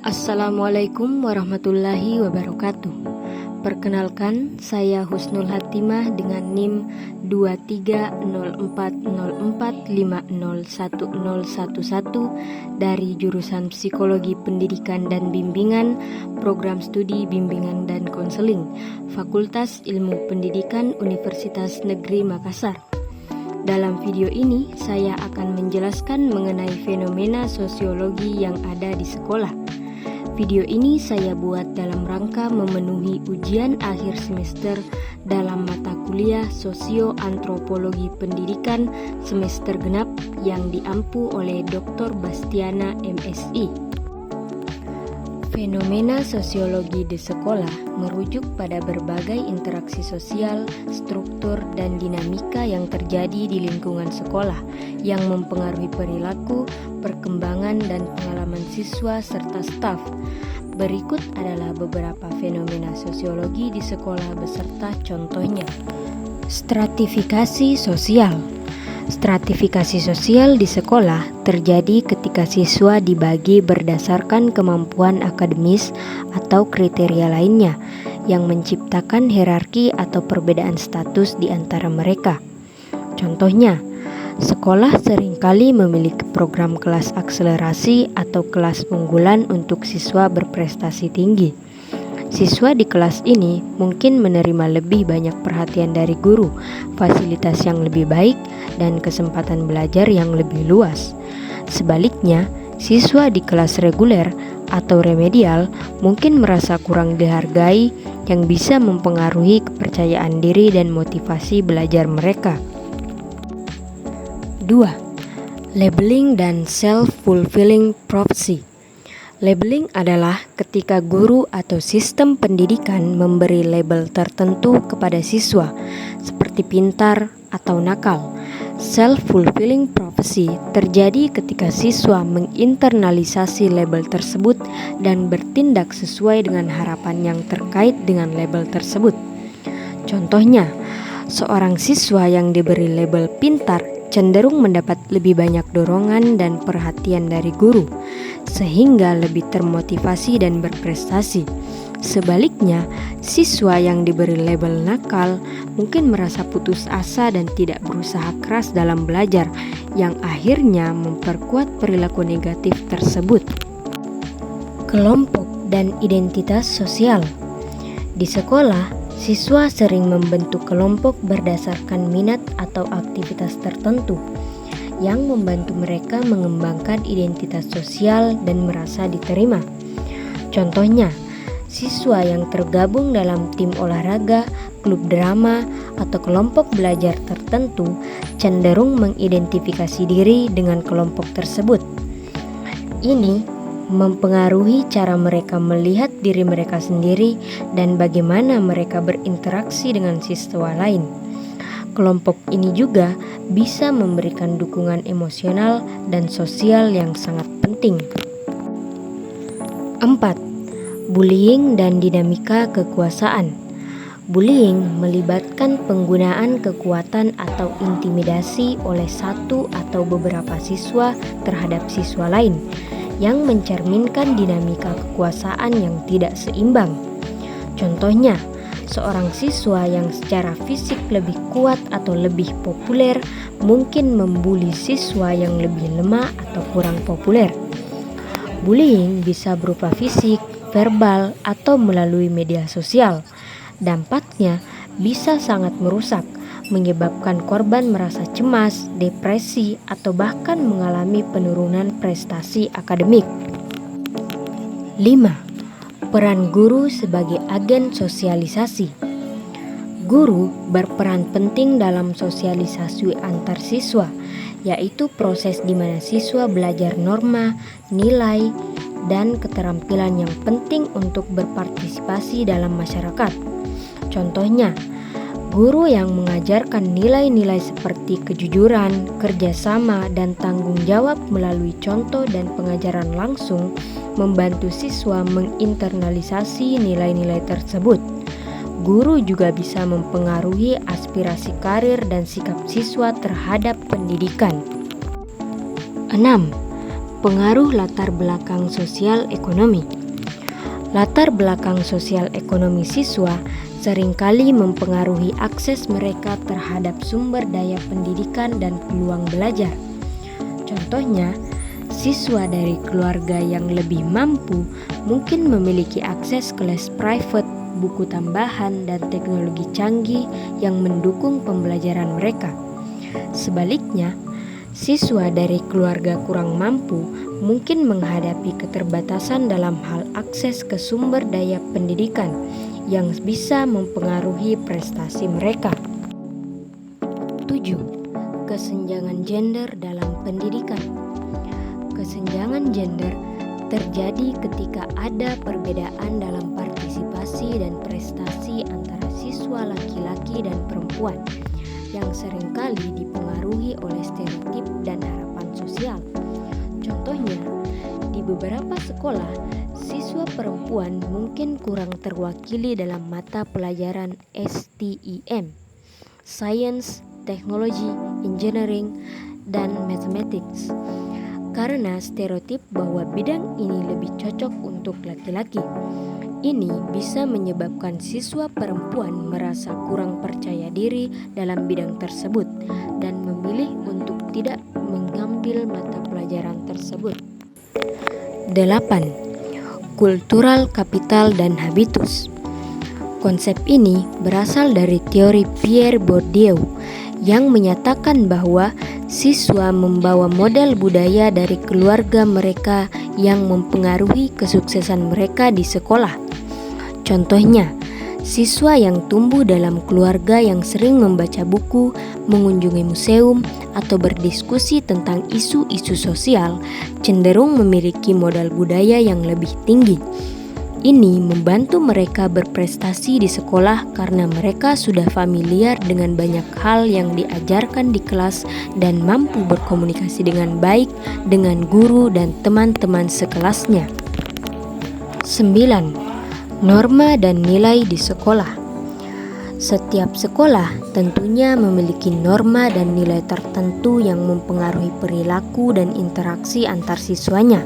Assalamualaikum warahmatullahi wabarakatuh. Perkenalkan, saya Husnul Hatimah dengan NIM 230404501011 dari jurusan Psikologi Pendidikan dan Bimbingan, Program Studi Bimbingan dan Konseling, Fakultas Ilmu Pendidikan Universitas Negeri Makassar. Dalam video ini, saya akan menjelaskan mengenai fenomena sosiologi yang ada di sekolah. Video ini saya buat dalam rangka memenuhi ujian akhir semester dalam mata kuliah Sosio-Antropologi Pendidikan semester genap yang diampu oleh Dr. Bastiana MSI. Fenomena sosiologi di sekolah merujuk pada berbagai interaksi sosial, struktur, dan dinamika yang terjadi di lingkungan sekolah yang mempengaruhi perilaku, perkembangan, dan pengalaman siswa serta staf. Berikut adalah beberapa fenomena sosiologi di sekolah beserta contohnya. Stratifikasi sosial. Stratifikasi sosial di sekolah terjadi ketika siswa dibagi berdasarkan kemampuan akademis atau kriteria lainnya yang menciptakan hierarki atau perbedaan status di antara mereka. Contohnya, sekolah seringkali memiliki program kelas akselerasi atau kelas unggulan untuk siswa berprestasi tinggi. Siswa di kelas ini mungkin menerima lebih banyak perhatian dari guru, fasilitas yang lebih baik, dan kesempatan belajar yang lebih luas. Sebaliknya, siswa di kelas reguler atau remedial mungkin merasa kurang dihargai, yang bisa mempengaruhi kepercayaan diri dan motivasi belajar mereka. 2. Labeling dan self-fulfilling prophecy. Labeling adalah ketika guru atau sistem pendidikan memberi label tertentu kepada siswa, seperti pintar atau nakal. Self-fulfilling prophecy terjadi ketika siswa menginternalisasi label tersebut dan bertindak sesuai dengan harapan yang terkait dengan label tersebut. Contohnya, seorang siswa yang diberi label pintar cenderung mendapat lebih banyak dorongan dan perhatian dari guru, sehingga lebih termotivasi dan berprestasi. Sebaliknya, siswa yang diberi label nakal mungkin merasa putus asa dan tidak berusaha keras dalam belajar, yang akhirnya memperkuat perilaku negatif tersebut. Kelompok dan identitas sosial. Di sekolah, siswa sering membentuk kelompok berdasarkan minat atau aktivitas tertentu yang membantu mereka mengembangkan identitas sosial dan merasa diterima. Contohnya, siswa yang tergabung dalam tim olahraga, klub drama, atau kelompok belajar tertentu cenderung mengidentifikasi diri dengan kelompok tersebut. Ini mempengaruhi cara mereka melihat diri mereka sendiri dan bagaimana mereka berinteraksi dengan siswa lain. Kelompok ini juga bisa memberikan dukungan emosional dan sosial yang sangat penting. 4. Bullying dan dinamika kekuasaan. Bullying melibatkan penggunaan kekuatan atau intimidasi oleh satu atau beberapa siswa terhadap siswa lain, yang mencerminkan dinamika kekuasaan yang tidak seimbang. Contohnya, seorang siswa yang secara fisik lebih kuat atau lebih populer mungkin membuli siswa yang lebih lemah atau kurang populer. Bullying bisa berupa fisik, verbal, atau melalui media sosial. Dampaknya bisa sangat merusak, menyebabkan korban merasa cemas, depresi, atau bahkan mengalami penurunan prestasi akademik. 5. Peran guru sebagai agen sosialisasi. Guru berperan penting dalam sosialisasi antar siswa, yaitu proses di mana siswa belajar norma, nilai, dan keterampilan yang penting untuk berpartisipasi dalam masyarakat. Contohnya, guru yang mengajarkan nilai-nilai seperti kejujuran, kerjasama, dan tanggung jawab melalui contoh dan pengajaran langsung membantu siswa menginternalisasi nilai-nilai tersebut. Guru juga bisa mempengaruhi aspirasi karir dan sikap siswa terhadap pendidikan. 6. Pengaruh latar belakang sosial ekonomi. Latar belakang sosial ekonomi siswa seringkali mempengaruhi akses mereka terhadap sumber daya pendidikan dan peluang belajar. Contohnya, siswa dari keluarga yang lebih mampu mungkin memiliki akses ke les private, buku tambahan, dan teknologi canggih yang mendukung pembelajaran mereka. Sebaliknya, siswa dari keluarga kurang mampu mungkin menghadapi keterbatasan dalam hal akses ke sumber daya pendidikan yang bisa mempengaruhi prestasi mereka. 7. Kesenjangan gender dalam pendidikan. Kesenjangan gender terjadi ketika ada perbedaan dalam partisipasi dan prestasi antara siswa laki-laki dan perempuan yang seringkali dipengaruhi oleh stereotip dan harapan sosial. Contohnya, di beberapa sekolah, siswa perempuan mungkin kurang terwakili dalam mata pelajaran STEM, Science, Technology, Engineering, dan Mathematics, karena stereotip bahwa bidang ini lebih cocok untuk laki-laki. Ini bisa menyebabkan siswa perempuan merasa kurang percaya diri dalam bidang tersebut dan memilih untuk tidak mengambil mata pelajaran tersebut. 8. Kultural kapital dan habitus. Konsep ini berasal dari teori Pierre Bourdieu yang menyatakan bahwa siswa membawa model budaya dari keluarga mereka yang mempengaruhi kesuksesan mereka di sekolah. Contohnya, siswa yang tumbuh dalam keluarga yang sering membaca buku, mengunjungi museum, atau berdiskusi tentang isu-isu sosial cenderung memiliki modal budaya yang lebih tinggi. Ini membantu mereka berprestasi di sekolah karena mereka sudah familiar dengan banyak hal yang diajarkan di kelas dan mampu berkomunikasi dengan baik dengan guru dan teman-teman sekelasnya. 9. Norma dan nilai di sekolah. Setiap sekolah tentunya memiliki norma dan nilai tertentu yang mempengaruhi perilaku dan interaksi antar siswanya.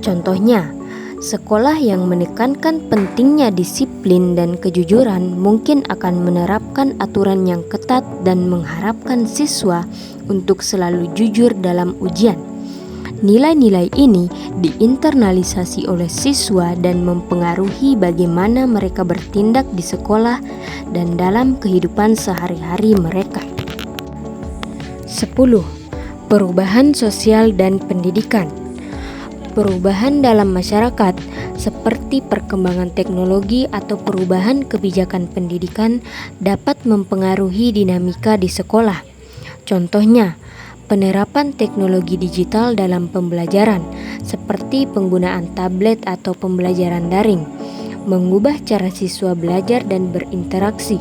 Contohnya, sekolah yang menekankan pentingnya disiplin dan kejujuran mungkin akan menerapkan aturan yang ketat dan mengharapkan siswa untuk selalu jujur dalam ujian. Nilai-nilai ini diinternalisasi oleh siswa dan mempengaruhi bagaimana mereka bertindak di sekolah dan dalam kehidupan sehari-hari mereka. 10. Perubahan sosial dan pendidikan. Perubahan dalam masyarakat seperti perkembangan teknologi atau perubahan kebijakan pendidikan dapat mempengaruhi dinamika di sekolah. Contohnya, penerapan teknologi digital dalam pembelajaran seperti penggunaan tablet atau pembelajaran daring mengubah cara siswa belajar dan berinteraksi.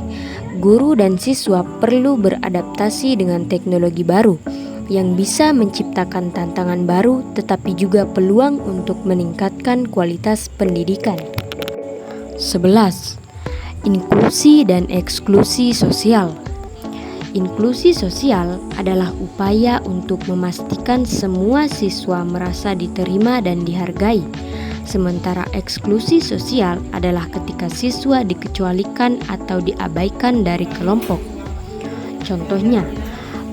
Guru dan siswa perlu beradaptasi dengan teknologi baru yang bisa menciptakan tantangan baru tetapi juga peluang untuk meningkatkan kualitas pendidikan. 11. Inklusi dan eksklusi sosial. Inklusi sosial adalah upaya untuk memastikan semua siswa merasa diterima dan dihargai. Sementara eksklusi sosial adalah ketika siswa dikecualikan atau diabaikan dari kelompok. Contohnya,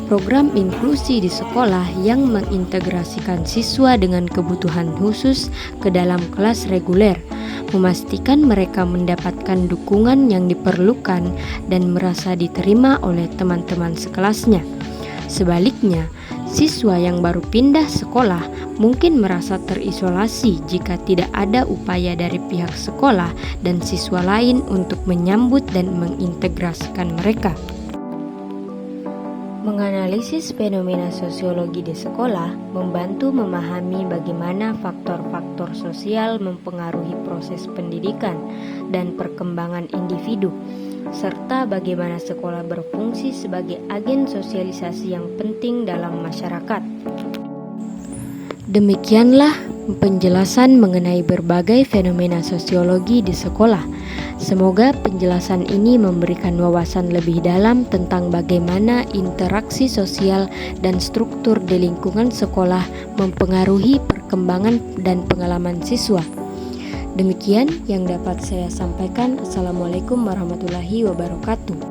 program inklusi di sekolah yang mengintegrasikan siswa dengan kebutuhan khusus ke dalam kelas reguler, memastikan mereka mendapatkan dukungan yang diperlukan dan merasa diterima oleh teman-teman sekelasnya. Sebaliknya, siswa yang baru pindah sekolah mungkin merasa terisolasi jika tidak ada upaya dari pihak sekolah dan siswa lain untuk menyambut dan mengintegrasikan mereka. Menganalisis fenomena sosiologi di sekolah membantu memahami bagaimana faktor-faktor sosial mempengaruhi proses pendidikan dan perkembangan individu, serta bagaimana sekolah berfungsi sebagai agen sosialisasi yang penting dalam masyarakat. Demikianlah penjelasan mengenai berbagai fenomena sosiologi di sekolah. Semoga penjelasan ini memberikan wawasan lebih dalam tentang bagaimana interaksi sosial dan struktur di lingkungan sekolah mempengaruhi perkembangan dan pengalaman siswa. Demikian yang dapat saya sampaikan. Assalamualaikum warahmatullahi wabarakatuh.